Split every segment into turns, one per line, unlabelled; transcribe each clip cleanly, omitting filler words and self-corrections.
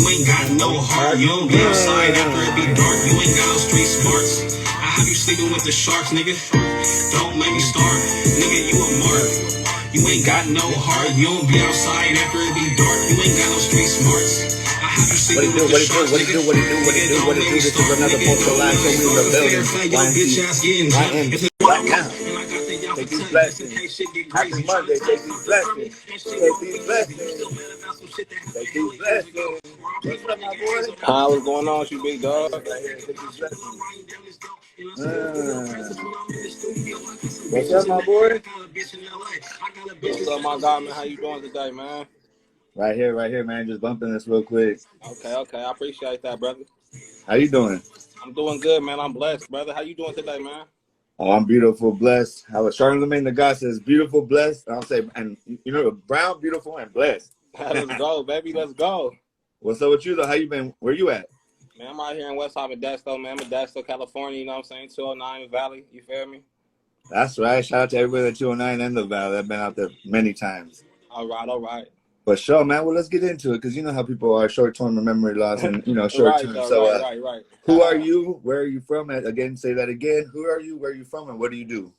You ain't got no heart. You don't be outside after it be dark. You ain't got no street smarts. I have you sleeping with the sharks, nigga. Don't make me start, nigga. You a mark. You ain't got no heart. You don't be outside after it be dark. You ain't got no street smarts. I have you sleeping with the sharks, nigga.
What it do? This is another Pocho live show. We in the building. YMT right now. Take these blessings. Happy Monday. Take these blessings. Take these blessings. Take these blessings. What's up, my boy?
Hi, what's going on with you, big dog?
Right here. Take these blessings. What's up, my boy?
What's up, my guy, man? How you doing today, man?
Right here, man. Just bumping this real quick.
Okay. I appreciate that, brother.
How you doing?
I'm doing good, man. I'm blessed, brother. How you doing today, man?
Oh, I'm beautiful, blessed. I was Charlemagne the God says, beautiful, blessed. I'll say, and you know, brown, beautiful, and blessed.
Let's go, baby. Let's go.
What's up with you, though? How you been? Where you at?
Man, I'm out here in West Modesto, man. Modesto, California, you know what I'm saying? 209 Valley, you feel me?
That's right. Shout out to everybody at 209 and the Valley. I've been out there many times.
All right.
But sure, man. Well, let's get into it because you know how people are short-term memory loss and, you know, short-term.
Right.
Who are you? Where are you from? Again, say that again. Who are you? Where are you from? And what do you do?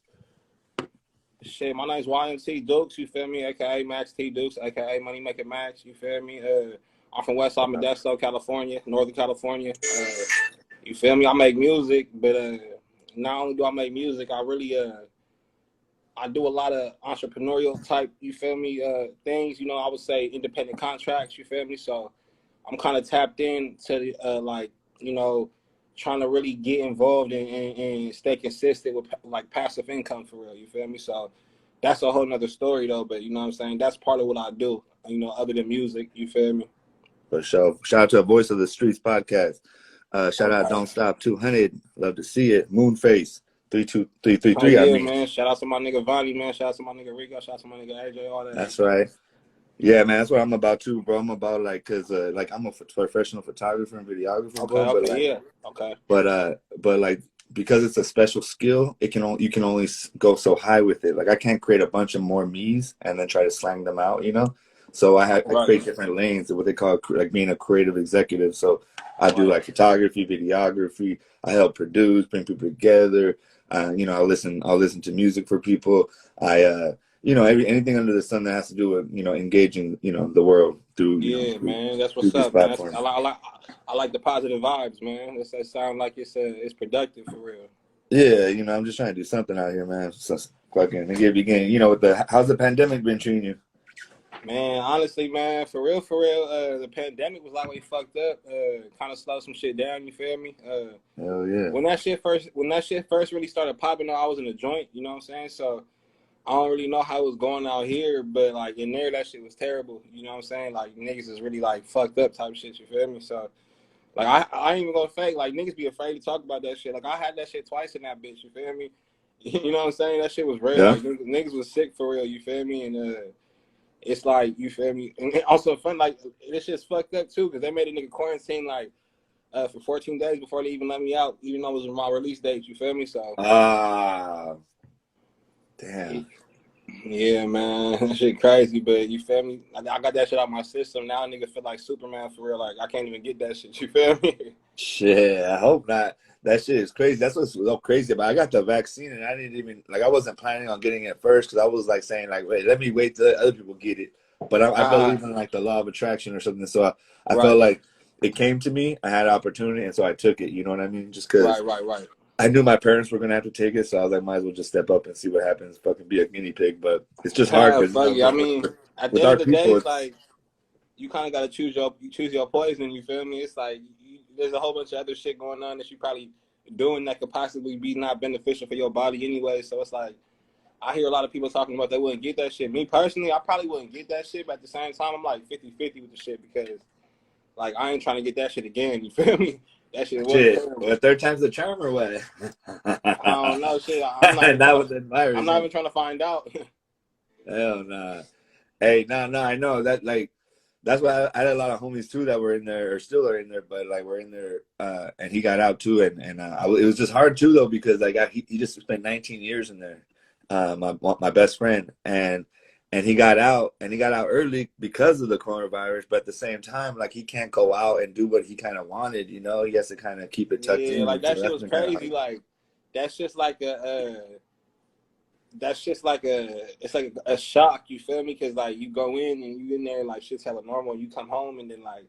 Shit, my name's YMT Dukes, you feel me? AKA Max T Dukes, AKA Money Making Max, you feel me? I'm from West Modesto, California, Northern California. You feel me? I make music, but not only do I make music, I really I do a lot of entrepreneurial type, you feel me, things, you know, I would say independent contracts, you feel me? So I'm kind of tapped in to like, you know, trying to really get involved and stay consistent with like passive income for real, you feel me? So that's a whole nother story though, but you know what I'm saying? That's part of what I do, you know, other than music, you feel me?
For sure. Shout out to Voice of the Streets podcast. Shout out Don't Stop 200. Love to see it. Moonface 32333.
Oh, yeah, man. Shout out to my nigga Vonnie, man. Shout out to my nigga Rico. Shout out to my nigga AJ. All that.
That's right. Yeah, man. That's what I'm about too, bro. I'm about like, cause like I'm a professional photographer and videographer, bro. But, like,
yeah. Okay.
But like because it's a special skill, you can only go so high with it. Like I can't create a bunch of more me's and then try to slang them out, you know. So I create different lanes, what they call like being a creative executive. So I do like photography, videography. I help produce, bring people together. You know, I'll listen to music for people. You know, anything under the sun that has to do with, you know, engaging, you know, the world through.
Yeah, man, that's what's up, man. I like the positive vibes, man. That sound like it's productive for real.
Yeah, you know, I'm just trying to do something out here, man. So fucking give you again. You know, how's the pandemic been treating you?
Man, honestly, man, for real, the pandemic was like way fucked up. Kind of slowed some shit down. You feel me?
Hell yeah.
When that shit first really started popping, I was in a joint. You know what I'm saying? So I don't really know how it was going out here, but like in there, that shit was terrible. You know what I'm saying? Like niggas is really like fucked up type shit. You feel me? So like I ain't even gonna fake. Like niggas be afraid to talk about that shit. Like I had that shit twice in that bitch. You feel me? You know what I'm saying? That shit was real.
Yeah.
Like, niggas was sick for real. You feel me? And it's like, you feel me? And also fun, like, this shit's fucked up, too, because they made a nigga quarantine, like, for 14 days before they even let me out, even though it was my release date, you feel me? So.
Damn.
Yeah, man. That shit crazy, but you feel me? I got that shit out my system. Now nigga feel like Superman for real. Like, I can't even get that shit, you feel me?
Shit, I hope not. That shit is crazy. That's what's so crazy about. I got the vaccine and I didn't even, like, I wasn't planning on getting it first because I was like saying like, wait, let me wait till other people get it. But I believe in like the law of attraction or something. So I felt like it came to me. I had an opportunity, and so I took it. You know what I mean? Just because
Right.
I knew my parents were gonna have to take it, so I was like, might as well just step up and see what happens. Fucking be a guinea pig, but it's just hard.
You know, I mean, at the end of the day, it's like you kind of got to choose your poison. You feel me? It's like there's a whole bunch of other shit going on that you probably doing that could possibly be not beneficial for your body anyway. So it's like I hear a lot of people talking about they wouldn't get that shit. Me personally, I probably wouldn't get that shit, but at the same time, I'm like 50-50 with the shit because like I ain't trying to get that shit again. You feel me? That shit was
well, third time's the charm or what?
I don't know, shit. I'm not even trying to find out.
Hell nah. Hey, I know that like that's why I had a lot of homies too that were in there or still are in there, but like we're in there and he got out too, and it was just hard too though because like he just spent 19 years in there, my best friend, and and he got out early because of the coronavirus. But at the same time, like, he can't go out and do what he kind of wanted. You know, he has to kind of keep it tucked
Yeah,
in.
like
And so
that shit
that's
was
been kind of
crazy.
hard.
Like that's just like it's like a shock. You feel me? Because like you go in and you in there and like shit's hella normal. And you come home and then like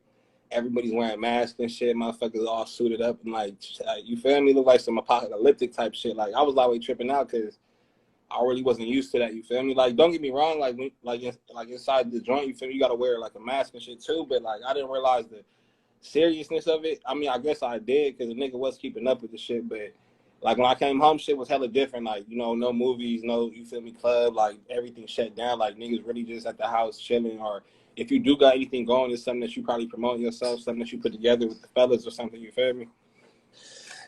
everybody's wearing masks and shit. Motherfuckers all suited up and like you feel me? Look like some apocalyptic type shit. Like I was always tripping out because I really wasn't used to that. You feel me? Like don't get me wrong. Like when, like inside the joint, you feel me? You gotta wear like a mask and shit too. But like I didn't realize the seriousness of it. I mean, I guess I did because the nigga was keeping up with the shit, but like when I came home, shit was hella different. Like, you know, no movies, no, you feel me, club, like everything shut down. Like niggas really just at the house chilling, or if you do got anything going, it's something that you probably promoting yourself, something that you put together with the fellas or something, you feel me?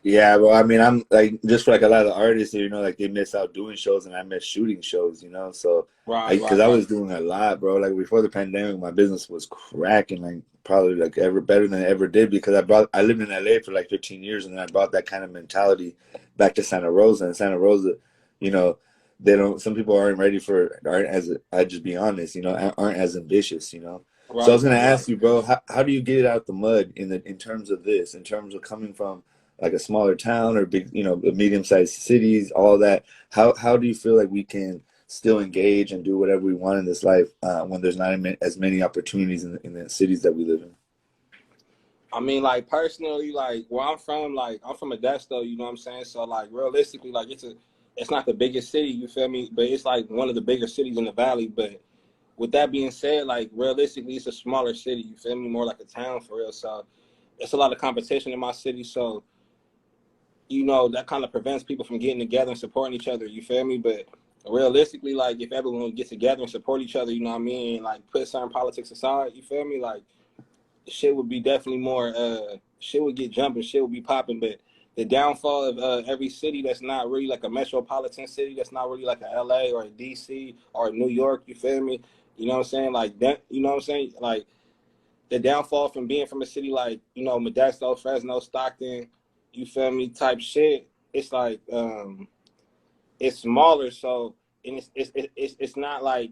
Yeah, well, I mean, I'm like, just for like a lot of the artists, you know, like they miss out doing shows, and I miss shooting shows, you know. So,
Right,
because
right,
I
right.
was doing a lot, bro. Like before the pandemic, my business was cracking, like probably like ever better than it ever did, because I lived in LA for like 15 years, and then I brought that kind of mentality back to Santa Rosa. And Santa Rosa, you know, they don't. Some people aren't as, I just be honest, you know, aren't as ambitious, you know. So I was
Right,
gonna
right.
ask you, bro, how do you get it out the mud in terms of this, in terms of coming from like a smaller town or big, you know, medium-sized cities, all that. How do you feel like we can still engage and do whatever we want in this life when there's not as many opportunities in the cities that we live in?
I mean, like personally, like where I'm from, like I'm from Modesto, you know what I'm saying? So like realistically, like it's not the biggest city, you feel me? But it's like one of the bigger cities in the valley. But with that being said, like realistically, it's a smaller city, you feel me? More like a town for real. So it's a lot of competition in my city. So you know, that kind of prevents people from getting together and supporting each other. You feel me? But realistically, like if everyone would get together and support each other, you know what I mean? Like put certain politics aside, you feel me? Like shit would be definitely more, shit would get jumping, shit would be popping. But the downfall of every city that's not really like a metropolitan city, that's not really like a LA or a DC or a New York, you feel me? You know what I'm saying? Like that, you know what I'm saying? Like the downfall from being from a city like, you know, Modesto, Fresno, Stockton, you feel me, type shit. It's like it's smaller, so and it's not like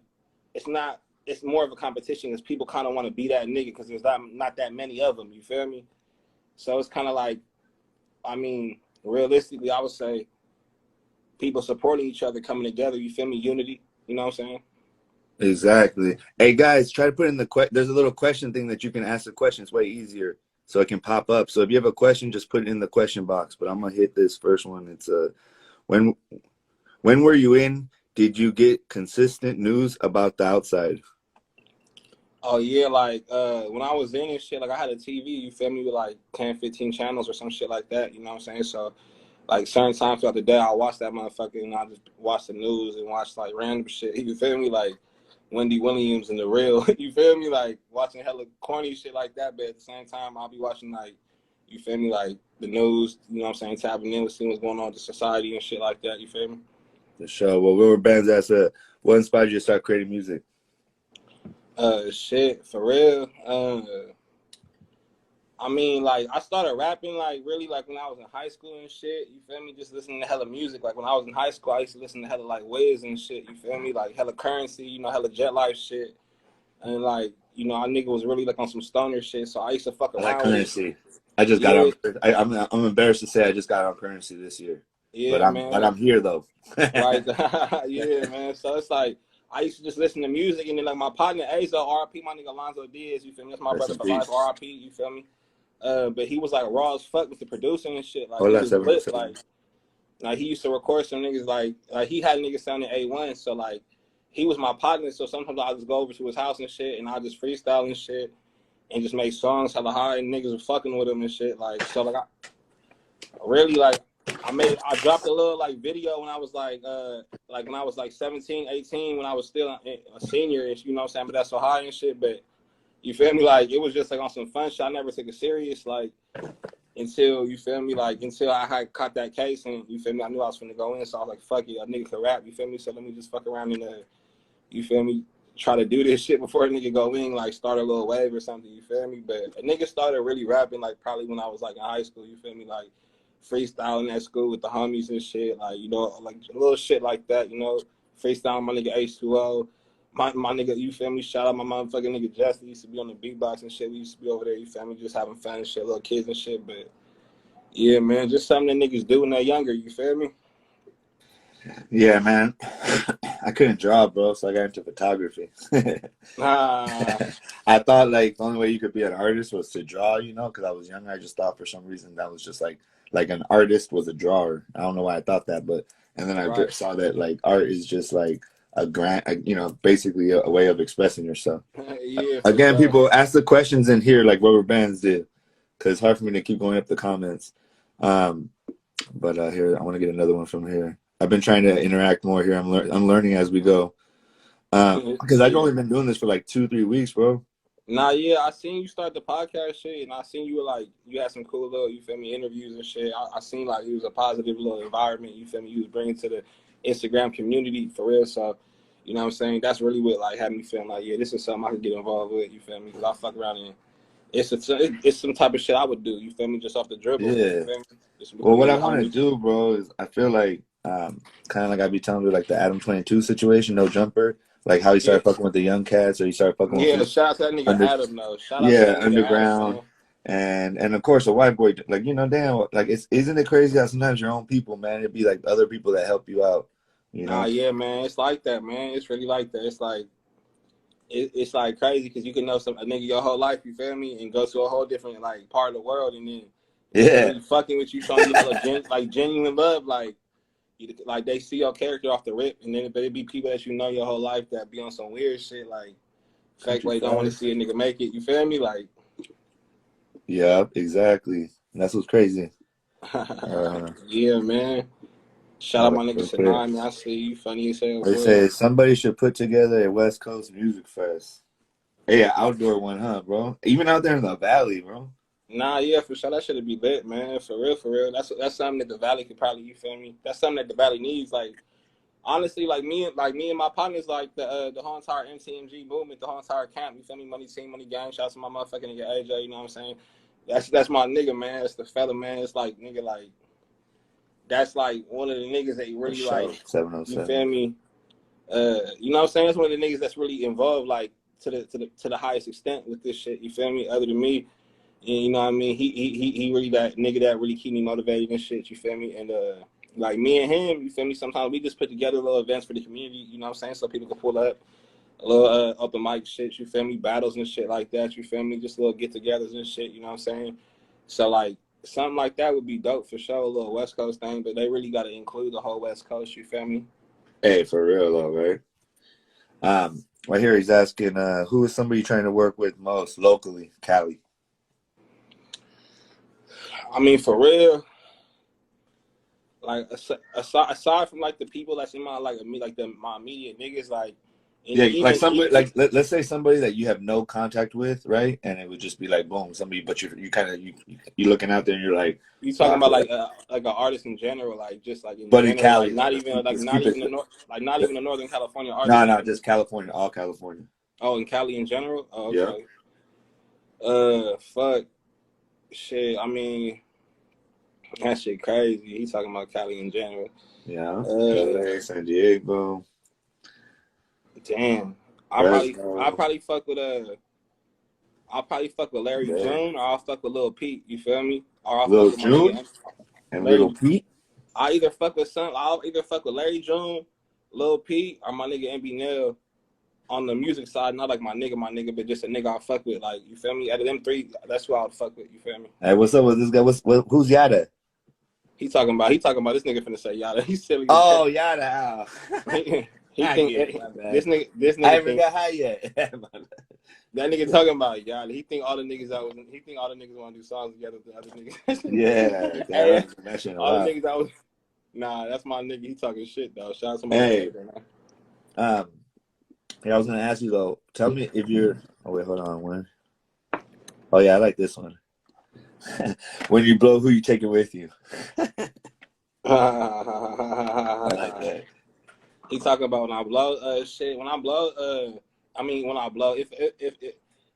it's not it's more of a competition because people kind of want to be that nigga because there's not that many of them. You feel me? So it's kind of like, I mean, realistically, I would say people supporting each other, coming together. You feel me? Unity. You know what I'm saying?
Exactly. Hey guys, try to put in there's a little question thing that you can ask the question. It's way easier, so it can pop up. So if you have a question, just put it in the question box. But I'm gonna hit this first one. It's when when were you in? Did you get consistent news about the outside?
Oh yeah, like when I was in and shit, like I had a TV, you feel me, with like 10, 15 channels or some shit like that, you know what I'm saying? So like certain times throughout the day I'll watch that motherfucker and I'll just watch the news and watch like random shit. You feel me? Like Wendy Williams and The Real, you feel me? Like watching hella corny shit like that, but at the same time I'll be watching like, you feel me, like the news, you know what I'm saying, tapping in with seeing what's going on with the society and shit like that, you feel me?
The show. Well, we were bands that what inspired you to start creating music?
Shit, for real. I mean, like, I started rapping, like, really, like, when I was in high school and shit, you feel me? Just listening to hella music. Like, when I was in high school, I used to listen to hella, like, Wiz and shit, you feel me? Like, hella Currency, you know, hella Jet Life shit. And, like, you know, our nigga was really, like, on some stoner shit, so I used to fuck
I like
around with it.
Currency. I just got
Yeah,
on. I'm embarrassed to say I just got on Currency this year, but
yeah,
I'm
man.
here though.
Right. Yeah, man. So it's like, I used to just listen to music, and then, like, my partner, Azo, RP, my nigga Alonzo Diaz, you feel me? That's my
Rest
brother
in
for life,
peace.
RP, you feel me? But he was, like, raw as fuck with the producing and shit. Like, he
Hola,
was lit,
707.
like he used to record some niggas like he had niggas sounding A1, so like he was my partner. So sometimes I just go over to his house and shit, and I just freestyle and shit, and just make songs hella high, and niggas were fucking with him and shit. Like so, like I really like I dropped a little like video when I was like when I was like 17, 18, when I was still a senior, and you know what I'm saying, but that's so high and shit. But you feel me? Like it was just like on some fun shit. I never took it serious. Like until you feel me, like until I had caught that case and you feel me, I knew I was finna go in, so I was like, fuck it, a nigga can rap, you feel me? So let me just fuck around and you feel me, try to do this shit before a nigga go in, like start a little wave or something, you feel me? But a nigga started really rapping like probably when I was like in high school, you feel me, like freestyling at school with the homies and shit, like, you know, like little shit like that, you know, freestyling my nigga H2O, my nigga, you feel me? Shout out my motherfucking nigga Justin. He used to be on the beatbox and shit. We used to be over there, you feel me? Just having fun and shit, little kids and shit. But yeah, man, just something that niggas do when they're younger, you feel me?
Yeah, man. I couldn't draw, bro, so I got into photography. I thought like the only way you could be an artist was to draw, you know, because I was younger. I just thought for some reason that was just like an artist was a drawer. I don't know why I thought that, but and then I saw that like art is just like you know, basically a way of expressing yourself.
Yeah.
Again, people ask the questions in here like Rubber Bands did, because it's hard for me to keep going up the comments. But here I want to get another one from here. I've been trying to interact more here. I'm learning as we go. Because I've only been doing this for like 2-3 weeks, bro.
Nah, yeah, I seen you start the podcast shit, and I seen you were like, you had some cool little, you feel me, interviews and shit. I seen like it was a positive little environment, you feel me, you was bringing to the Instagram community for real. So, you know what I'm saying? That's really what like had me feeling like, yeah, this is something I could get involved with, you feel me? Because I fuck around and it's some type of shit I would do, you feel me, just off the dribble.
Yeah.
You feel me?
Well, what I want to do, bro, is I feel like kind of like I be telling you, like the Adam 22 situation, no jumper. Like how he started fucking with the young cats, or he started fucking with.
Yeah, shout out to that nigga Adam, though. Shout out to that nigga
underground.
Adam,
and of course a white boy, like, you know, damn, like isn't it crazy how sometimes your own people, man, it'd be like other people that help you out, you know?
yeah, man, it's like that, man. It's really like that. It's like it's like crazy because you can know a nigga your whole life, you feel me, and go to a whole different like part of the world, and then really fucking with you, showing you like genuine love, like they see your character off the rip, and then it be people that you know your whole life that be on some weird shit, like fake way don't want to see a nigga make it. You feel me? Like,
yeah, exactly. And that's what's crazy.
Yeah, man. Shout out my nigga Sanai, man. I see you, funny as hell.
They say somebody should put together a West Coast music fest. Hey, an outdoor one, huh, bro? Even out there in the valley, bro.
Nah, yeah, for sure. That should be lit, man. For real, for real. That's something that the valley could probably, you feel me? That's something that the valley needs. Like, honestly, like me and my partners, like the whole entire MTMG movement, the whole entire camp. You feel me? Money team, money gang. Shout out to my motherfucking nigga AJ. You know what I'm saying? That's my nigga, man. That's the fella, man. It's like nigga, like that's like one of the niggas that you really like. 707. You feel me? You know what I'm saying? That's one of the niggas that's really involved, like to the highest extent with this shit. You feel me? Other than me. And you know what I mean? He really that nigga that really keep me motivated and shit, you feel me? And like me and him, you feel me, sometimes we just put together little events for the community, you know what I'm saying? So people can pull up a little open mic shit, you feel me, battles and shit like that, you feel me? Just little get-togethers and shit, you know what I'm saying? So like something like that would be dope for sure, a little West Coast thing, but they really gotta include the whole West Coast, you feel me?
Hey, for real though, right? Right here he's asking, who is somebody trying to work with most locally, Cali?
I mean, for real, like aside from like the people that's in my my immediate niggas, like
like somebody like let's say somebody that you have no contact with, right? And it would just be like boom, somebody, but you kind of you looking out there and you're like,
you talking about like an artist in general, like just like in
but
general,
in Cali,
like not even a Northern California artist.
No, just California, all California.
Oh, in Cali in general. Oh, okay.
Yeah.
Fuck, shit. I mean, that shit crazy. He talking about Cali in general.
Yeah. LA, San Diego.
Damn. I'll probably fuck with Larry June, or I'll fuck with Lil Pete. You feel me? Or I'll
Lil
fuck with
June and Lil Pete.
I'll either fuck with Larry June, Lil Pete, or my nigga MB Nell on the music side. Not like my nigga, but just a nigga I'll fuck with. Like, you feel me? Out of them three, that's who I'll fuck with. You feel me?
Hey, what's up with this guy? Who's Yada?
He talking about this nigga finna say Yada. He's silly.
Oh, Yada.
He think this nigga.
I haven't got high yet.
That nigga talking about Yada. He think all the niggas want to do songs together with the other niggas.
Yeah,
all the niggas nah, that's my nigga. He talking shit though. Shout out to my
nigga. Yeah, I was gonna ask you though. Tell me if you're. Oh wait, hold on. When? Oh yeah, I like this one. When you blow, who you taking with you? I like that.
He talking about when I blow shit. When I blow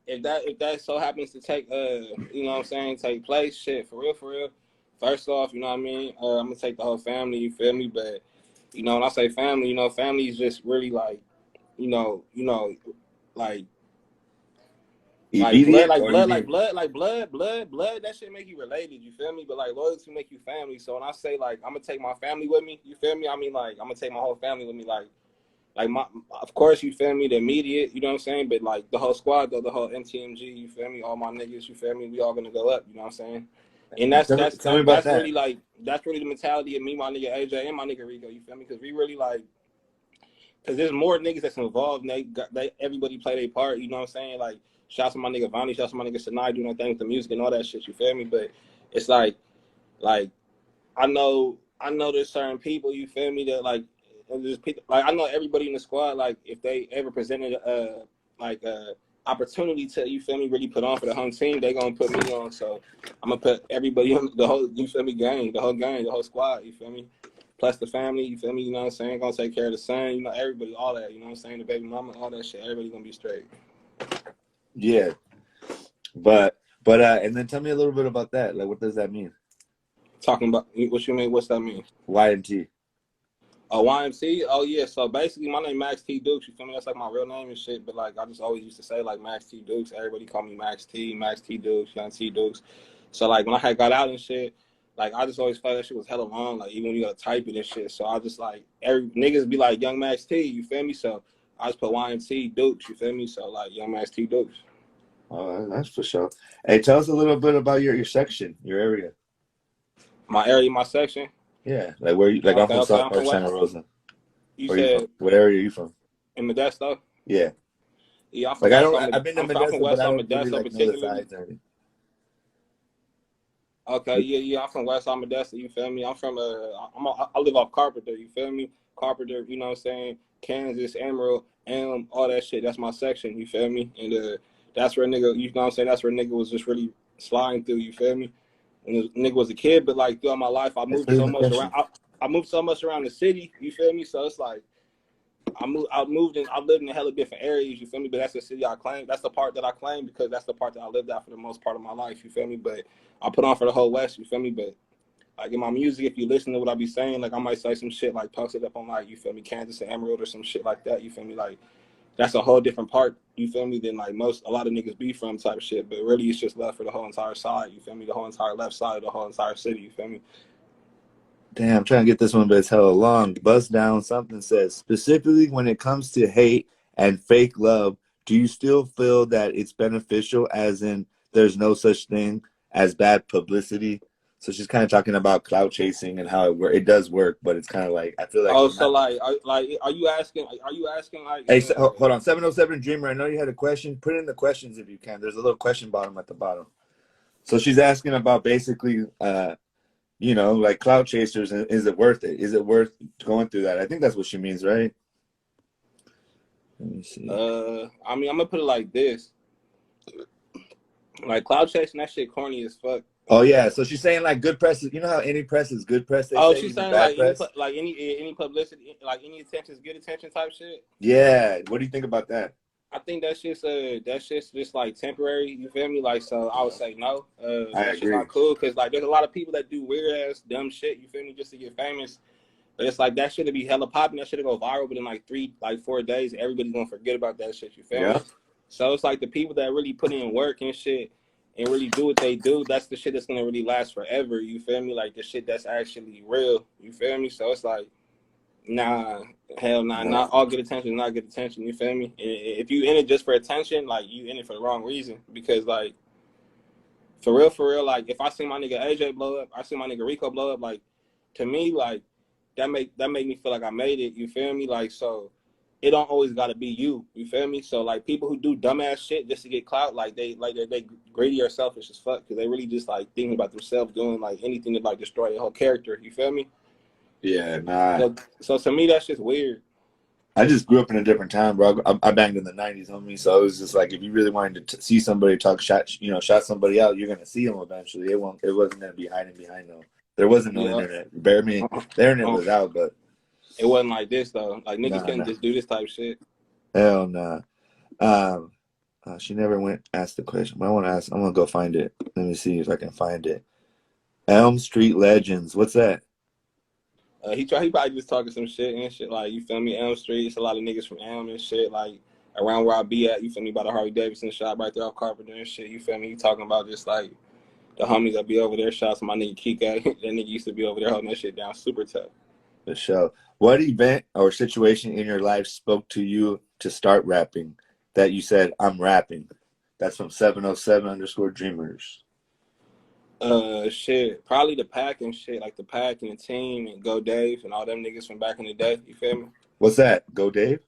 if that so happens to take you know what I'm saying, take place, shit, for real. First off, you know what I mean, I'm gonna take the whole family, you feel me? But you know, when I say family, you know, family is just really like like
Immediate,
like
or you
blood,
mean?
blood. That shit make you related. You feel me? But like loyalty make you family. So when I say like I'm gonna take my family with me, you feel me? I mean like I'm gonna take my whole family with me. Like my, of course, you feel me? The immediate, you know what I'm saying? But like the whole squad, though, the whole MTMG, you feel me? All my niggas, you feel me? We all gonna go up, you know what I'm saying? And
Tell me about
that's
that.
really like that's really the mentality of me, my nigga AJ, and my nigga Rico. You feel me? Because we really like. Cause there's more niggas that's involved. And they everybody play their part. You know what I'm saying? Like, shouts to my nigga Vonnie, shouts to my nigga Sinai doing their thing with the music and all that shit. You feel me? But it's like I know there's certain people. You feel me? That there's people like I know everybody in the squad. Like, if they ever presented opportunity to, you feel me, really put on for the home team, they gonna put me on. So I'm gonna put everybody on, the whole, you feel me, gang, the whole squad. You feel me? Plus the family, you feel me, you know what I'm saying? Gonna take care of the son, you know, everybody, all that, you know what I'm saying? The baby mama, all that shit, everybody gonna be straight.
Yeah, but and then tell me a little bit about that. Like, what does that mean?
Talking about what you mean? What's that mean?
YMT.
Oh, YMT? Oh yeah. So basically, my name Max T Dukes. You feel me? That's like my real name and shit. But like, I just always used to say like Max T Dukes. Everybody call me Max T Dukes, Young T Dukes. So like when I had got out and shit, like I just always felt that shit was hella long. Like even when you gotta type it and shit. So I just like every niggas be like Young Max T. You feel me? So I just put YMT Dukes. You feel me? So like Young Max T Dukes.
Oh, that's for sure. Hey, tell us a little bit about your section, your area.
My area, my section.
Yeah, like where you, like
Okay,
I'm from South
I'm
Park,
from West.
Santa Rosa.
You
Where are you
said
from? What area are you from?
in Modesto?
Yeah,
Yeah, I'm from
like
West.
I've been to
I'm from
Modesto, but
West
I
on
don't really
Modesto,
like know the
particularly.
sides or anything.
Okay, yeah, I'm from West on Modesto, you feel me? I'm from I live off Carpenter, you feel me? Carpenter, you know what I'm saying? Kansas, Emerald, all that shit. That's my section, you feel me? And that's where nigga, you know what I'm saying? That's where nigga was just really sliding through, you feel me? When nigga was a kid, but like throughout my life, I moved so much around. I moved so much around the city, you feel me? So it's like I lived in a hella different areas, you feel me? But that's the city I claim. That's the part that I claim because that's the part that I lived out for the most part of my life, you feel me? But I put on for the whole West, you feel me? But like in my music, if you listen to what I be saying, like I might say some shit like post it up on like, you feel me, Kansas and Emerald or some shit like that, you feel me? Like that's a whole different part, you feel me, than like a lot of niggas be from type of shit. But really it's just left for the whole entire side, you feel me? The whole entire left side of the whole entire city, you feel me?
Damn, I'm trying to get this one, but it's hella long. Bust down something says, specifically when it comes to hate and fake love, do you still feel that it's beneficial, as in there's no such thing as bad publicity? So she's kind of talking about clout chasing and how it does work, but it's kind of like, I feel like.
Oh, so are you asking like
Hey, hold on, 707 Dreamer, I know you had a question. Put in the questions if you can. There's a little question bottom at the bottom. So she's asking about basically, you know, like cloud chasers, and is it worth it? Is it worth going through that? I think that's what she means, right? Let me see.
I mean, I'm gonna put it like this. Like cloud chasing, that shit corny as fuck.
Oh yeah, so she's saying like good press. You know how any press is good press? They say
She's
even
saying
bad
like
press.
any publicity, like any attention is good attention type shit.
Yeah, what do you think about that?
I think that's just like temporary. You feel me? Like, so I would say no.
I
That's just
agree.
not cool because like there's a lot of people that do weird ass dumb shit. You feel me? Just to get famous. But it's like that shit be hella popping. That shit go viral, but in like 4 days, everybody's gonna forget about that shit. You feel me? So it's like the people that really put in work and shit and really do what they do, that's the shit that's gonna really last forever. You feel me? Like the shit that's actually real. You feel me? So it's like, nah, hell nah, not all good attention, not good attention. You feel me? If you in it just for attention, like you in it for the wrong reason. Because like for real, like if I see my nigga AJ blow up, I see my nigga Rico blow up, like to me, like that make me feel like I made it. You feel me? Like so. It don't always gotta be you. You feel me? So like people who do dumbass shit just to get clout, like they greedy or selfish as fuck because they really just like thinking about themselves, doing like anything to like destroy their whole character. You feel me?
Yeah, nah.
So to me that's just weird.
I just grew up in a different time, bro. I banged in the '90s, homie. So it was just like if you really wanted to see somebody talk shot somebody out, you're gonna see them eventually. It wasn't gonna be hiding behind them. There wasn't no internet. Bear me, the internet was out, but
it wasn't like this though. Like niggas couldn't just do this type of shit.
Hell nah. She never went asked the question, but I want to ask. I'm gonna go find it. Let me see if I can find it. Elm Street Legends. What's that?
He probably just talking some shit and shit, like, you feel me, Elm Street. It's a lot of niggas from Elm and shit, like, around where I be at, you feel me, by the Harley Davidson shop right there off Carpenter and shit, you feel me? You talking about just, like, the homies that be over there. Shouts to my nigga Kika. That nigga used to be over there holding that shit down super tough.
For sure. What event or situation in your life spoke to you to start rapping that you said, I'm rapping? That's from 707_Dreamers.
Shit, probably the pack and shit, like the pack and the team and Go Dave and all them niggas from back in the day, you feel me?
What's that? Go Dave?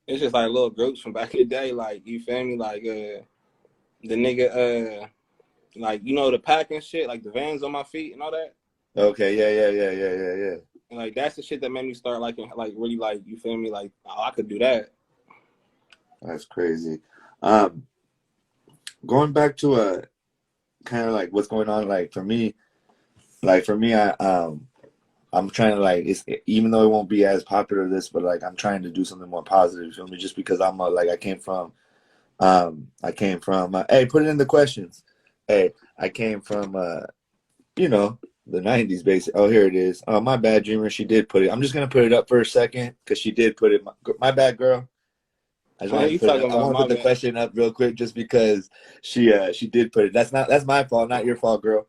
It's just like little groups from back in the day, like, you feel me? Like, the nigga, like, you know, the pack and shit, like the Vans on my feet and all that.
Okay, yeah.
And like, that's the shit that made me start liking, like, really, like, you feel me? Like, oh, I could do that.
That's crazy. Going back to kind of like what's going on, like for me, I'm trying to like, it's, even though it won't be as popular this, but like I'm trying to do something more positive, you feel me? Just because I'm like, I came from hey, put it in the questions. Hey, I came from you know, the 90s basic. Oh, here it is. Oh, my bad, Dreamer. She did put it. I'm just gonna put it up for a second because she did put it. My bad, girl. I just want to put it up. I want to put the question up real quick just because she did put it. That's my fault, not your fault, girl.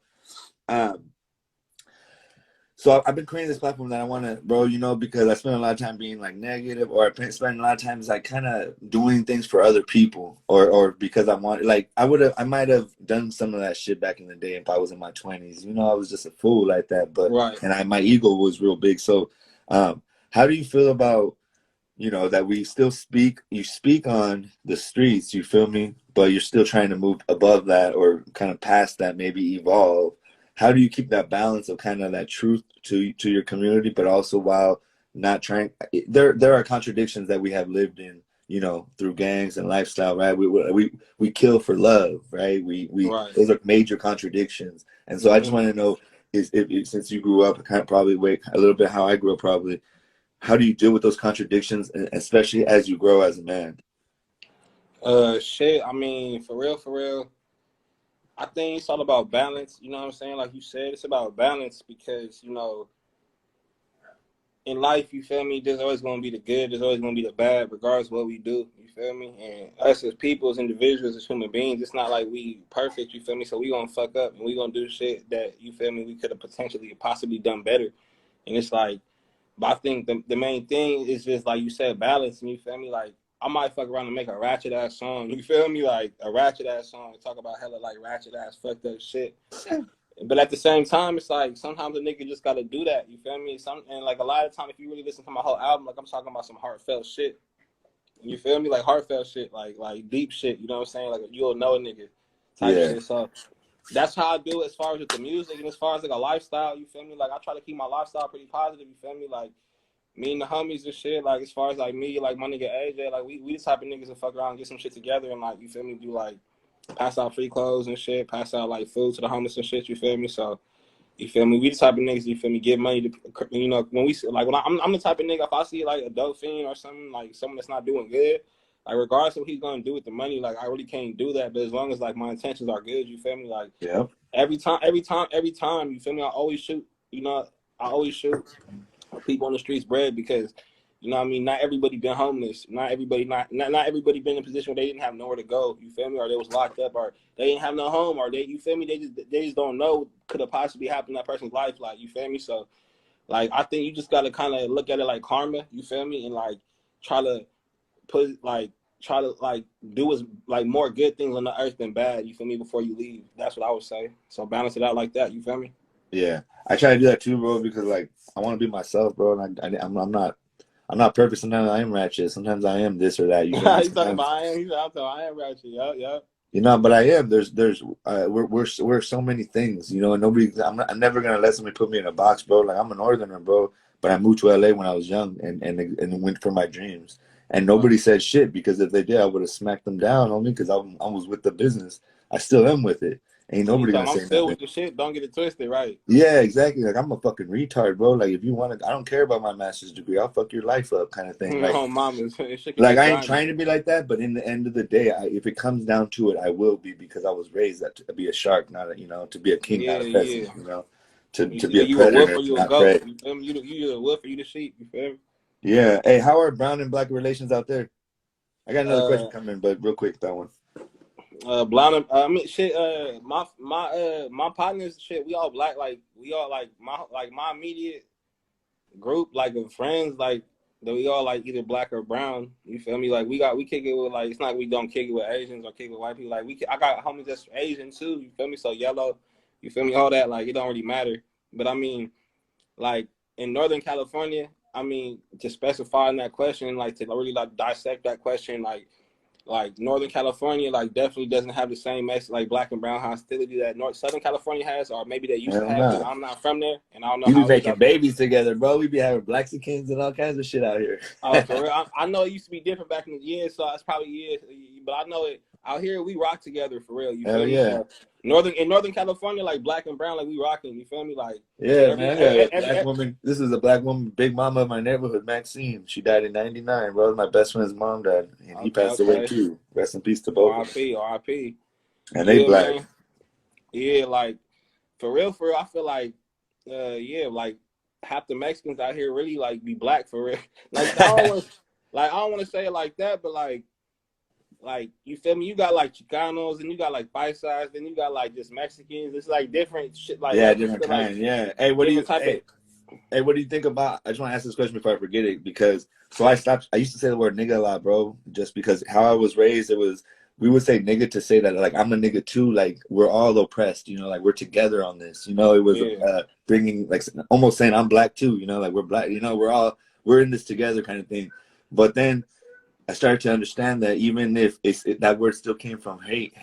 So I've been creating this platform that I want to, bro, you know, because I spend a lot of time being like negative, or I spend a lot of times like kind of doing things for other people, or because I want, like I might have done some of that shit back in the day if I was in my 20s. You know, I was just a fool like that, but
right.
And my ego was real big. So, how do you feel about, you know, that we still you speak on the streets, you feel me, but you're still trying to move above that or kind of past that, maybe evolve? How do you keep that balance of kind of that truth to your community, but also while not trying? There are contradictions that we have lived in, you know, through gangs and lifestyle, right? We kill for love, right?
Right.
Those are major contradictions, and so I just want to know if since you grew up kind of probably a little bit how I grew up probably, how do you deal with those contradictions, especially as you grow as a man?
Shit. I mean, for real. I think it's all about balance. You know what I'm saying? Like you said, it's about balance because, you know, in life, you feel me, there's always going to be the good, there's always going to be the bad, regardless of what we do. You feel me? And us as people, as individuals, as human beings, it's not like we perfect, you feel me? So we going to fuck up and we going to do shit that, you feel me, we could have potentially possibly done better. And it's like, but I think the main thing is just, like you said, balance. And you feel me? Like, I might fuck around and make a ratchet ass song. You feel me? Like a ratchet ass song and talk about hella like ratchet ass fucked up shit. But at the same time, it's like sometimes a nigga just gotta do that. You feel me? And like a lot of time, if you really listen to my whole album, like I'm talking about some heartfelt shit. You feel me? Like heartfelt shit, like deep shit. You know what I'm saying? Like you'll know a nigga type shit. So that's how I do it as far as with the music and as far as like a lifestyle. You feel me? Like I try to keep my lifestyle pretty positive. You feel me? Like me and the homies and shit, like as far as like me, like my nigga AJ, like we the type of niggas that fuck around and get some shit together and like, you feel me, do like pass out free clothes and shit, pass out like food to the homeless and shit, you feel me? So, you feel me, we the type of niggas, you feel me, give money to, you know, when we, like when I'm the type of nigga, if I see like a dope fiend or something, like someone that's not doing good, like regardless of what he's gonna do with the money, like I really can't do that, but as long as like my intentions are good, you feel me, like every time, you feel me, I always shoot, you know, I always shoot people on the streets bread because, you know what I mean, not everybody been homeless. Not everybody been in a position where they didn't have nowhere to go, you feel me, or they was locked up, or they didn't have no home, or they, you feel me, they just don't know what could have possibly happened in that person's life, like, you feel me? So, like, I think you just got to kind of look at it like karma, you feel me, and, like, try to do as, like, more good things on the earth than bad, you feel me, before you leave. That's what I would say. So balance it out like that, you feel me?
Yeah, I try to do that too, bro, because like I want to be myself, bro, and I'm not perfect. Sometimes I am ratchet. Sometimes I am this or that. You know,
He's talking about I am ratchet. Yep.
You know, but I am. We're so many things. You know, and I'm never gonna let somebody put me in a box, bro. Like I'm a northerner, bro, but I moved to LA when I was young and went for my dreams. And nobody said shit because if they did, I would have smacked them down on me because I was with the business. I still am with it. Ain't nobody gonna say nothing. I'm
still with the shit. Don't get it twisted, right?
Yeah, exactly. Like I'm a fucking retard, bro. Like if you want to, I don't care about my master's degree. I'll fuck your life up, kind of thing. Like,
oh, mama's.
Like I ain't trying to be like that, but in the end of the day, if it comes down to it, I will be because I was raised to be a shark, not to be a king, not a peasant. You know. to
You
be a
you a wolf
predator,
or
to
you a
not
goat.
prey.
You feel me? You a wolf or you the sheep. You feel me?
Yeah. Hey, how are brown and black relations out there? I got another question
Uh,
coming, but real quick, that one.
Blonde. I mean, shit. My partners, shit. We all black. Like we all my immediate group, like of friends, like that we all like either black or brown. You feel me? Like we kick it with like it's not like we don't kick it with Asians or kick it with white people. Like I got homies that's Asian too. You feel me? So yellow. You feel me? All that like it don't really matter. But I mean, like in Northern California, I mean to specify in that question, like to really like dissect that question, like Northern California, like definitely doesn't have the same mess like black and brown hostility that Southern California has, or maybe they used to
Hell
have. But
no.
I'm not from there, and I don't know
We be
how it is
making
out there.
babies together, bro. We be having Blaxicans and all kinds of shit out here.
Oh, for real. I know it used to be different back in the years, so it's probably years. But I know it out here. We rock together for real. You
Hell
feel me?
yeah.
So in Northern California, like black and brown, like we rocking. You feel me? Like shit,
Yeah, man. I got a black woman. This is a black woman, big mama of my neighborhood, Maxine. She died in '99, bro. My best friend's mom died, and he passed away too. Rest in peace to both of them.
R.I.P. R.I.P.
And they
Yeah,
black.
man. Yeah, like for real. I feel like, yeah, like half the Mexicans out here really like be black for real. Like I don't want to say it like that, but like you feel me? You got like Chicanos and you got like paisas, then you got like just Mexicans. It's like different shit. Like
Yeah,
like
different
like
kind. Yeah. Hey, what do you?
different type of.
Hey, what do you think about? I just want to ask this question before I forget it because I stopped. I used to say the word nigga a lot, bro, just because how I was raised. It was we would say nigga to say that like I'm a nigga too. Like we're all oppressed, you know. Like we're together on this, you know. It was bringing like almost saying I'm black too, you know. Like we're black, you know. We're in this together kind of thing. But then I started to understand that even if that word still came from hate,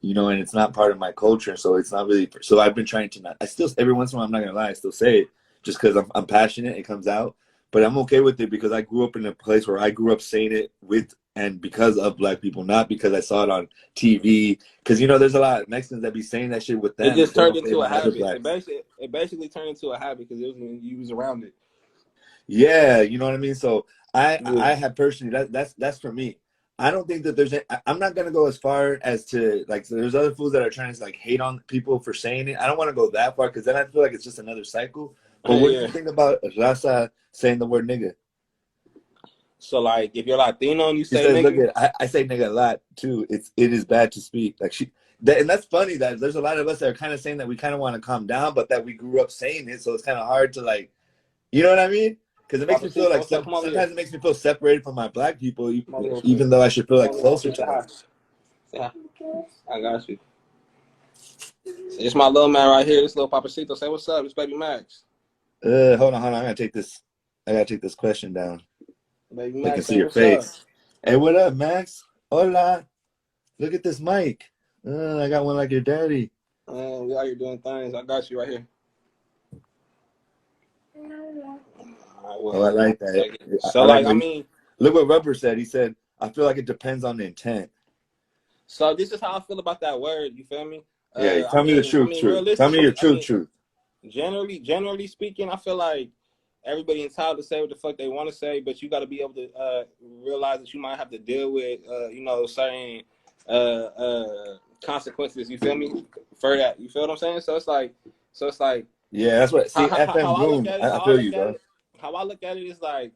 you know, and it's not part of my culture, so it's not really. So I've been trying to not. I still every once in a while, I'm not gonna lie, I still say it just because I'm passionate. It comes out, but I'm okay with it because I grew up in a place where I grew up saying it with and because of black people, not because I saw it on TV. Because you know, there's a lot of Mexicans that be saying that shit with them.
It just
They
turned
don't say
into a
about other
habit.
blacks.
It basically turned into a habit because it was you was around it.
Yeah, you know what I mean. So I
Yeah.
have personally that's for me. I don't think that I'm not gonna go as far as to like. So there's other fools that are trying to like hate on people for saying it. I don't want to go that far because then I feel like it's just another cycle. But what do you
Yeah.
think about Raza saying the word nigga?
So like, if you're Latino and you
She
say
says, "Look
nigga,
at I say nigga a lot too. It is bad to speak like and that's funny that there's a lot of us that are kind of saying that we kind of want to calm down, but that we grew up saying it, so it's kind of hard to like, you know what I mean? Because it makes me feel like
what's up? Come over here.
sometimes it makes me feel separated from my black people,
Come over here real quick.
even though I should feel like closer
Say
to them.
hi. Say hi. I got you. It's my little man right here. This little Papacito. Say what's up. It's Baby Max.
Hold on. I gotta take this question down.
Baby
They can
Max,
see
say
your
what's up.
face. Hey, what up, Max? Hola. Look at this mic. I got one like your daddy.
We out here doing things. I got you right here.
Oh, I like that.
So like, I mean,
look what Rubber said. He said, "I feel like it depends on the intent."
so this is how I feel about that word. You feel me?
Yeah, tell me the truth. Tell me your truth.
Generally speaking, I feel like everybody entitled to say what the fuck they want to say, but you got to be able to realize that you might have to deal with, certain consequences. You feel me? For that, you feel what I'm saying? So it's like,
yeah, that's what. See,
how
FM
I look
Boom.
at it,
I feel you, bro.
How I look at it is like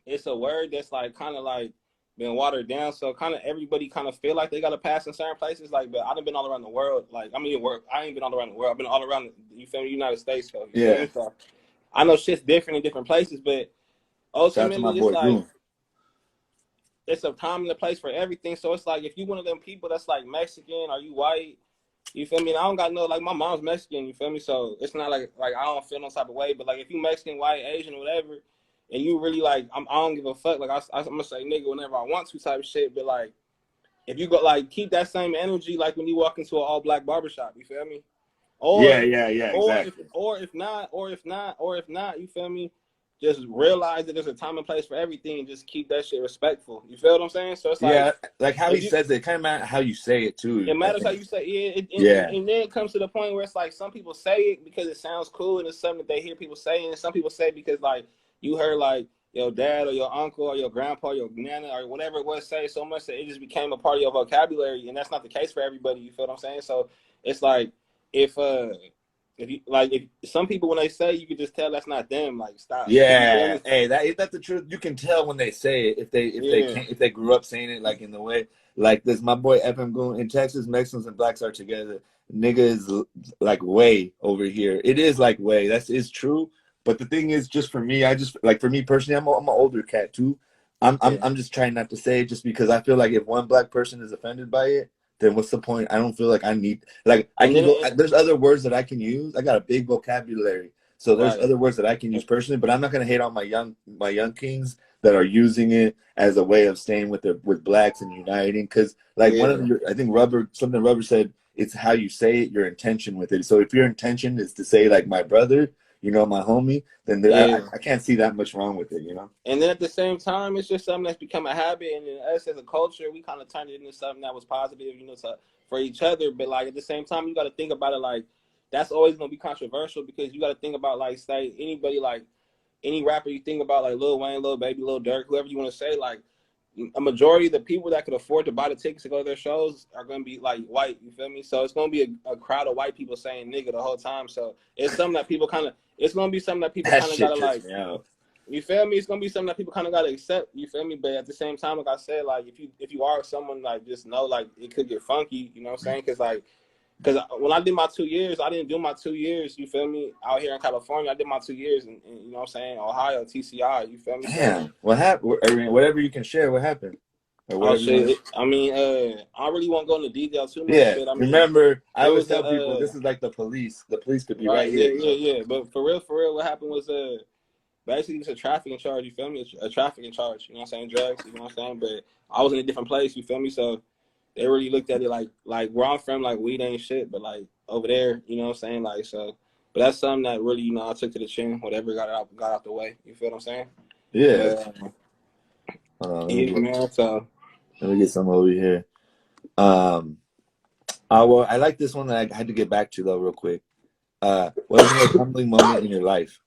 it's a word that's like kind of like been watered down, so kind of everybody kind of feel like they got to pass in certain places. Like, but I done been all around the world. Like, I mean, I ain't been all around the world. I've been all around. You feel me? United States. So you feel me? So I know shit's different in different places, but
Shout out to my
ultimately, it's
boy
like
Goon.
it's a time and a place for everything. So it's like if you one of them people that's like Mexican or you white, you feel me? And I don't got no like my mom's Mexican. You feel me? So it's not like I don't feel no type of way. But like if you Mexican, white, Asian, or whatever, and you really like I don't give a fuck. Like I'm gonna say nigga whenever I want to type of shit. But like if you go like keep that same energy like when you walk into an all black barbershop. You feel me? Or
Exactly.
if not, you feel me? Just realize that there's a time and place for everything. Just keep that shit respectful. You feel what I'm saying? So it's
like how he says it kind of matters how you say it too.
It matters how you say it. And then it comes to the point where it's like some people say it because it sounds cool and it's something that they hear people saying. And some people say it because like you heard like your dad or your uncle or your grandpa or your nana or whatever it was say so much that it just became a part of your vocabulary. And that's not the case for everybody. You feel what I'm saying? So it's like if if some people when they say, you can just tell that's not them. Like, stop.
Yeah, hey, that's the truth. You can tell when they say it
Yeah,
if they grew up saying it like in the way like this. My boy FM Goon in Texas, Mexicans and blacks are together. Nigga is like way over here. It is like way. That's is true. But the thing is, just for me, I just like for me personally, I'm an older cat too.
yeah.
I'm just trying not to say it just because I feel like if one black person is offended by it, then what's the point? I don't feel like I need like I
And
can
then,
go. There's other words that I can use. I got a big vocabulary. So there's
right.
other words that I can use personally, but I'm not gonna hate on my young kings that are using it as a way of staying with blacks and uniting. Because like one of
Yeah,
your, I think Rubber said it's how you say it, your intention with it. So if your intention is to say like my brother, my homie, then
yeah.
I can't see that much wrong with it.
And then at the same time, it's just something that's become a habit. And then us as a culture, we kind of turned it into something that was positive, for each other. But like at the same time, you got to think about it like that's always going to be controversial because you got to think about like, say, anybody like any rapper you think about, like Lil Wayne, Lil Baby, Lil Durk, whoever you want to say, like a majority of the people that could afford to buy the tickets to go to their shows are going to be like white. You feel me? So it's going to be a crowd of white people saying nigga the whole time. So it's something that people kind of, it's going to be something that people
That
kind of got
shit
to
trips
like,
me out.
you feel me? It's gonna be something that people kind of gotta accept. You feel me? But at the same time, like I said, like if you are someone like just know like it could get funky. You know what I'm saying? Because when I did my 2 years, I didn't do my 2 years. You feel me? Out here in California, I did my 2 years, in you know what I'm saying, Ohio, TCI. You feel me? So
Damn, what happened? I mean, whatever you can share, what happened, or
oh
whatever you want.
shit. I mean, I really won't go into detail too much,
Yeah,
but I mean,
remember, I
it
always
was
tell people
a
this is like the police. The police could be right
right,
here.
yeah. But for real, what happened was basically it's a trafficking charge. You feel me? It's a trafficking charge. You know what I'm saying? Drugs. You know what I'm saying? But I was in a different place. You feel me? So they really looked at it like where I'm from, like weed ain't shit, but like over there, you know what I'm saying? Like so, but that's something that really, I took to the chin. Whatever got out the way. You feel what I'm saying? But
Yeah.
yeah, man. So
Let me get some over here. Well, I like this one that I had to get back to though, real quick. What was the most humbling moment in your life?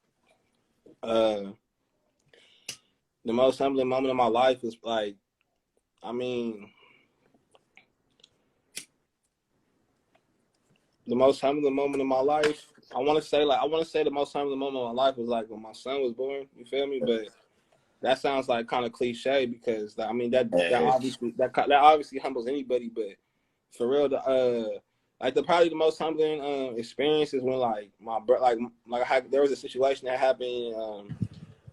the most humbling moment of my life was like, I mean, the most humbling moment of my life. I want to say the most humbling moment of my life was like when my son was born. You feel me? But that sounds like kind of cliche because I mean that
Hey.
obviously humbles anybody, but for real, the probably the most humbling experience is when like my bro, there was a situation that happened,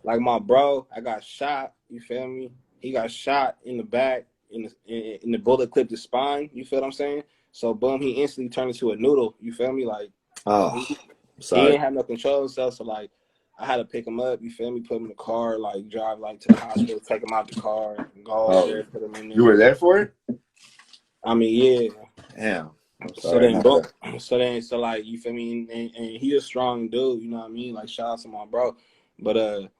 like my bro, I got shot. You feel me? He got shot in the back, in the bullet clipped his spine. You feel what I'm saying? So boom, he instantly turned into a noodle. You feel me? Like
Oh,
he
sorry.
didn't have no control of himself, so like I had to pick him up. You feel me? Put him in the car, like drive like to the hospital, take him out the car, go over
Oh,
there, put him in
you were
there.
there for it?
I mean, yeah.
Damn. I'm
So
sorry.
then, boom. So like you feel me? And he a strong dude. You know what I mean? Like shout out to my bro, but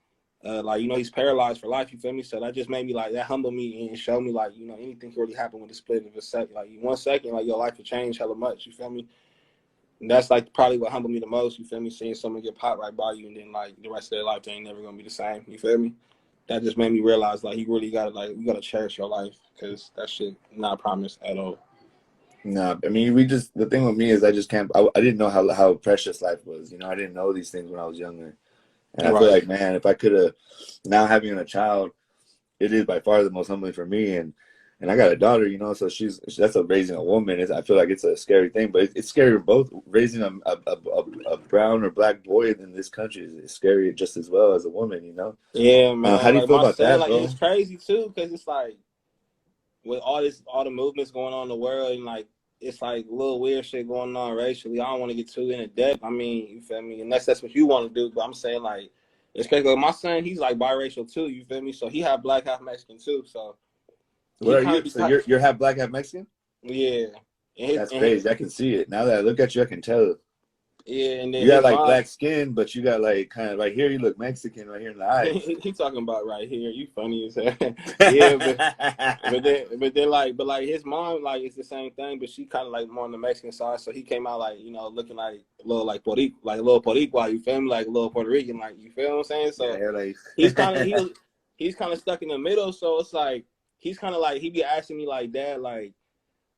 like he's paralyzed for life. You feel me? So that just made me like that humble me and show me like anything can really happen with a split of a second. Like 1 second, like your life will change hella much. You feel me? And that's like probably what humbled me the most. You feel me? Seeing someone get popped right by you, and then like the rest of their life they ain't never gonna be the same. You feel me? That just made me realize like you really you gotta cherish your life because that shit not promised at all.
No, I mean, the thing with me is I just can't, I didn't know how precious life was. I didn't know these things when I was younger. And I feel
Right.
like, man, if I could have, now having a child, it is by far the most humbling for me. And I got a daughter, so that's raising a woman. I feel like it's a scary thing, but it's scary both. Raising a brown or black boy in this country is scary just as well as a woman.
Yeah,
How
man.
do you
Like
feel
my
about
son,
that,
like and
bro?
it's crazy too, because it's like with all the movements going on in the world, and like it's like little weird shit going on racially. I don't want to get too into depth. I mean, you feel me? Unless that's what you want to do. But I'm saying like it's crazy. Like, my son, he's like biracial too. You feel me? So he half black, half Mexican too. So
What
he
are
kind
you?
of be
So you're half black, half Mexican?
yeah.
That's crazy. I can see it. Now that I look at you, I can tell.
Yeah, and then
You got
his
like
mom.
black skin, but you got like kind of right here. You look Mexican right here in the eyes.
He talking about right here. You funny as hell. Yeah, but like his mom like it's the same thing, but she kind of like more on the Mexican side. So he came out like looking like a little like like a little Boricua. You feel me? Like a little Puerto Rican. Like you feel what I'm saying?
Yeah,
So
you're like.
he's kind of stuck in the middle. So it's like he's kind of like he be asking me like, Dad, like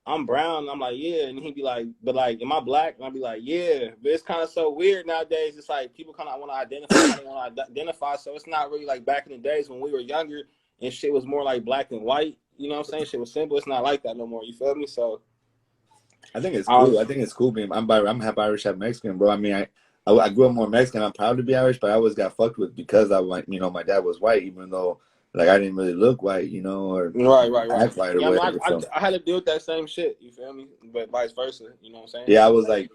I'm brown. I'm like, yeah. And he'd be like, but like, am I black? And I'd be like, yeah. But it's kind of so weird nowadays. It's like people kind of want to identify how they want to identify. So it's not really like back in the days when we were younger and shit was more like black and white. You know what I'm saying? Shit was simple. It's not like that no more. You feel me? So
I think it's cool. I think it's cool being. I'm half Irish, half Mexican, bro. I mean, I grew up more Mexican. I'm proud to be Irish, but I always got fucked with because I went. You know, my dad was white, even though like I didn't really look white, you know, or
right.
act white or
Yeah, I
whatever.
mean,
So
I had to deal with that same shit. You feel me? But vice versa. You know what I'm saying?
yeah, I was like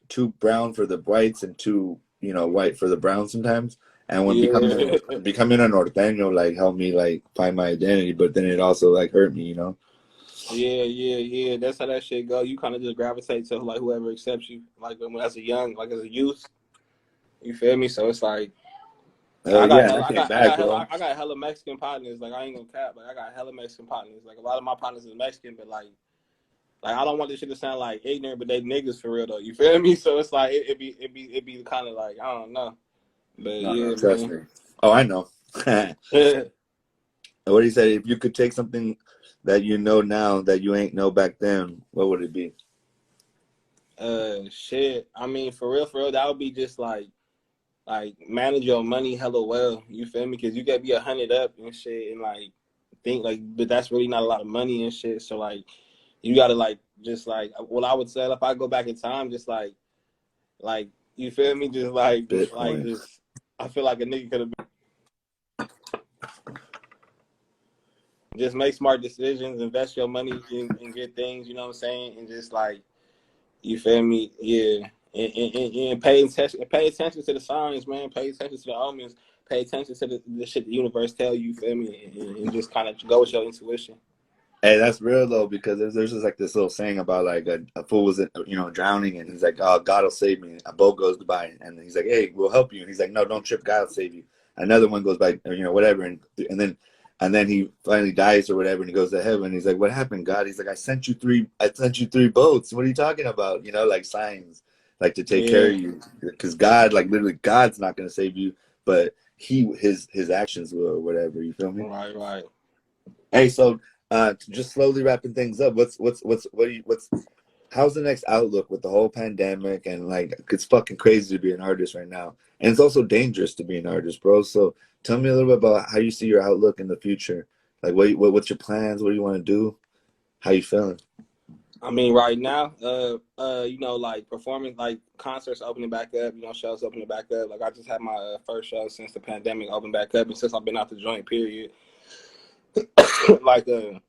too brown for the whites and too white for the browns sometimes. And when
Yeah.
becoming a norteño like helped me like find my identity, but then it also like hurt me, you know.
Yeah. That's how that shit go. You kind of just gravitate to like whoever accepts you, like as a youth. You feel me? So it's like I got
Yeah, and
hella,
I came back, bro.
I got hella Mexican partners. Like I ain't gonna cap, like I got hella Mexican partners. Like a lot of my partners is Mexican, but like I don't want this shit to sound like ignorant, but they niggas for real though. You feel me? So it's like it be kind of like I don't know, but
No,
yeah,
trust
man.
me. Oh, I know. What he said, if you could take something that you know now that you ain't know back then, what would it be?
Shit. I mean, for real, that would be just like manage your money hella well. You feel me? Because you gotta be 100 up and shit, and like think like, but that's really not a lot of money and shit. So like, you gotta like just like what I would say if I go back in time, just like you feel me? Just like
Bitcoin.
just I feel like a nigga could have just make smart decisions, invest your money in good things. You know what I'm saying? And just like you feel me? Yeah. And pay attention to the signs, man. Pay attention to the omens. Pay attention to the shit the universe tell you. Feel me? And just kind of go with your intuition.
Hey, that's real though, because there's just like this little saying about like a fool was drowning, and he's like, "Oh, God will save me." A boat goes by, and he's like, "Hey, we'll help you." And he's like, "No, don't trip. God will save you." Another one goes by, whatever, and then he finally dies or whatever, and he goes to heaven. He's like, "What happened, God?" He's like, I sent you three boats. What are you talking about? Like signs, like to take care
Yeah.
of you, because God, like literally, God's not gonna save you, but his actions will or whatever. You feel me?
Right.
Hey, so just slowly wrapping things up. How's the next outlook with the whole pandemic and like it's fucking crazy to be an artist right now, and it's also dangerous to be an artist, bro. So tell me a little bit about how you see your outlook in the future. Like, what's your plans? What do you want to do? How you feeling?
I mean, right now, like performing, like concerts opening back up, shows opening back up. Like I just had my first show since the pandemic opened back up, and since I've been out the joint, period. like the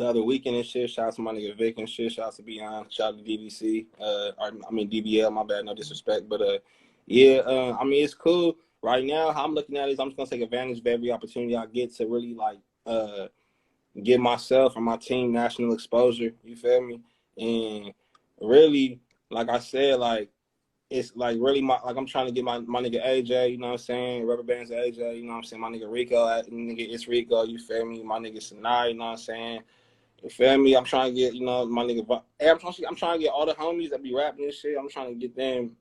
other weekend and shit. Shout out to my nigga Vic and shit. Shout out to Beyond. Shout out to DVC. DBL. My bad, no disrespect, but I mean it's cool. Right now, how I'm looking at it is I'm just gonna take advantage of every opportunity I get to really give myself and my team national exposure. You feel me? And really, like I said, like it's like really I'm trying to get my nigga AJ, you know what I'm saying? Rubber Bands AJ, you know what I'm saying? My nigga Rico, nigga it's Rico, you feel me? My nigga Sinai, you know what I'm saying? You feel me? I'm trying to get, my nigga. I'm trying to get all the homies that be rapping and shit. I'm trying to get them.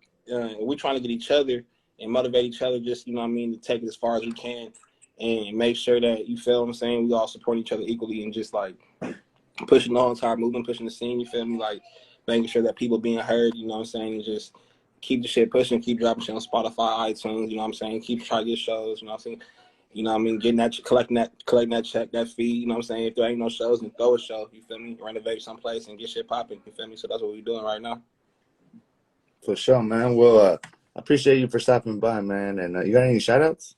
We trying to get each other and motivate each other. Just to take it as far as we can and make sure that you feel what I'm saying. We all support each other equally and just like pushing the whole entire movement, pushing the scene. You feel me? Like making sure that people being heard. You know what I'm saying? And just keep the shit pushing. Keep dropping shit on Spotify, iTunes. You know what I'm saying? Keep trying to get shows. You know what I'm saying? You know what I mean? Collecting that check, that fee, you know what I'm saying? If there ain't no shows, then throw a show, you feel me? Renovate someplace and get shit popping, you feel me? So that's what we're doing right now.
For sure, man. Well, I appreciate you for stopping by, man. And you got any shout outs?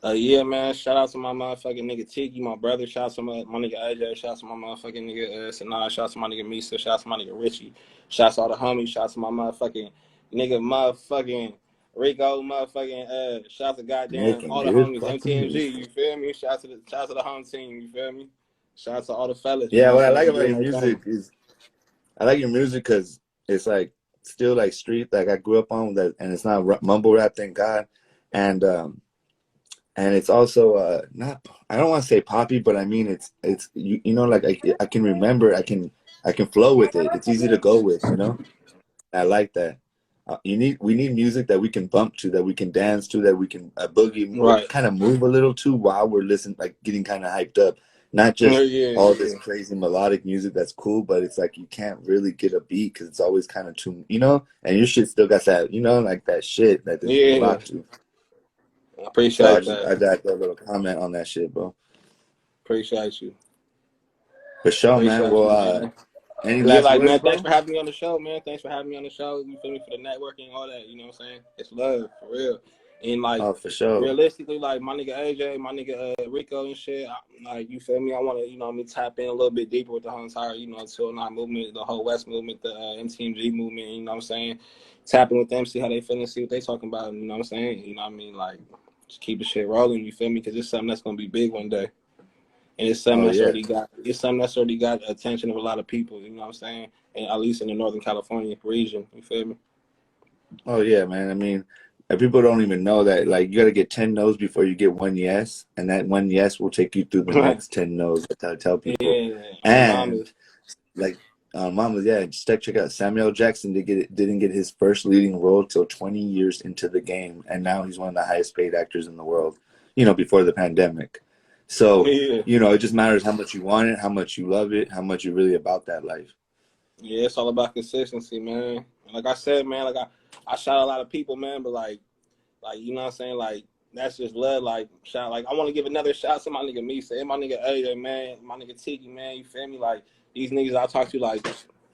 Yeah, man. Shout out to my motherfucking nigga Tiki, my brother. Shout out to my nigga AJ. Shout out to my motherfucking nigga Sanaa. Shout out to my nigga Misa. Shout out to my nigga Richie. Shout out to all the homies. Shout out to my motherfucking nigga motherfucking Rico. Motherfucking shout out to goddamn
Making
all the
good
homies.
fucking
MTMG,
music.
you feel me? Shout out to the home team, you feel me? Shout out to all the fellas, you know
Yeah,
what
what I
I'm
like
saying?
about
Doing
your
their
music
thing.
is I like your music because it's like still like street, like I grew up on that, and it's not mumble rap, thank God, and it's also not, I don't want to say poppy, but I mean it's like I can remember, I can flow with it. It's easy to go with, I like that. We need music that we can bump to, that we can dance to, that we can boogie or
Right.
kind of move a little to while we're listening, like getting kind of hyped up. Not just all this
Yeah.
crazy melodic music that's cool, but it's like you can't really get a beat because it's always kind of too, you know. And your shit still got that, you know, like that shit that this can
Yeah.
rock to.
I
So
appreciate that.
I got a little comment on that shit, bro.
Appreciate you.
For sure, man.
Appreciate you,
Well,
man.
any
Yeah,
last
like,
words,
man, thanks
bro?
for having me on the show, man. Thanks for having me on the show. You feel me, for the networking and all that, you know what I'm saying? It's love, for real. And, like,
Oh, for sure.
realistically, like, my nigga AJ, my nigga Rico and shit, like, you feel me? I want to, you know, me tap in a little bit deeper with the whole entire, you know, 209 movement, the whole West movement, the MTMG movement, you know what I'm saying? Tapping with them, see how they feeling, see what they talking about, you know what I'm saying? You know what I mean? Like, just keep the shit rolling, you feel me? Because it's something that's going to be big one day. And it's something
Oh,
that's
yeah.
already got attention of a lot of people, you know what I'm saying? And at least in the Northern California region, you feel me?
Oh, yeah, man. I mean, people don't even know that, like, you got to get 10 no's before you get one yes. And that one yes will take you through the next 10 no's. That's how I tell people.
Yeah, on
And,
mamas.
like, Mama's, yeah, just check out Samuel Jackson didn't get his first leading role till 20 years into the game. And now he's one of the highest paid actors in the world, you know, before the pandemic. So,
Yeah.
you know, it just matters how much you want it, how much you love it, how much you're really about that life.
Yeah, it's all about consistency, man. Like I said, man, like I shot a lot of people, man, but like you know what I'm saying? Like, that's just love. Like, shout, like, I want to give another shout to my nigga Misa and my nigga AJ, man, my nigga Tiki, man, you feel me? Like, these niggas I talk to, like,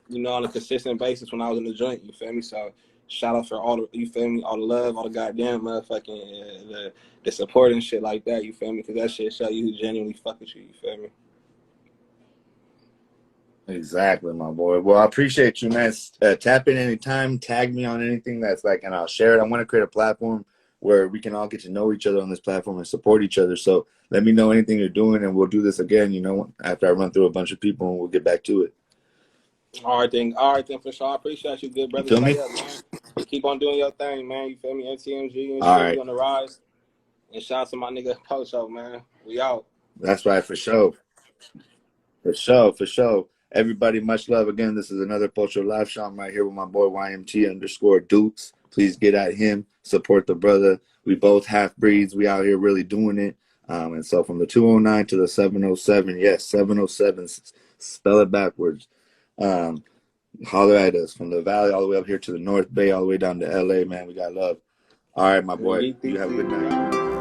you know, on a consistent basis when I was in the joint, you feel me? So, shout out for all the, you feel me, all the love, all the goddamn motherfucking, the support and shit like that, you feel me? Because that shit show you who genuinely fuck with you feel me?
Exactly, my boy. Well, I appreciate you, man. Tap in anytime, tag me on anything that's like, and I'll share it. I want to create a platform where we can all get to know each other on this platform and support each other. So let me know anything you're doing, and we'll do this again, you know, after I run through a bunch of people, and we'll get back to it.
All right, then, for sure. I appreciate you, good
You
brother.
feel me?
Stay up, man. And keep on doing your thing, man. You feel me? NTMG and
All
shit, we
right.
on the rise. And shout out to my nigga Pocho, man. We out.
That's right, for sure. For sure, for sure. Everybody, much love. Again, this is another Pocho Live Show. I'm right here with my boy YMT_Dukes. Please get at him. Support the brother. We both half breeds. We out here really doing it. And so from the 209 to the 707, yes, 707, spell it backwards. Holler at us from the valley all the way up here to the North Bay, all the way down to LA, man. We got love. All right, my boy. You have a good night.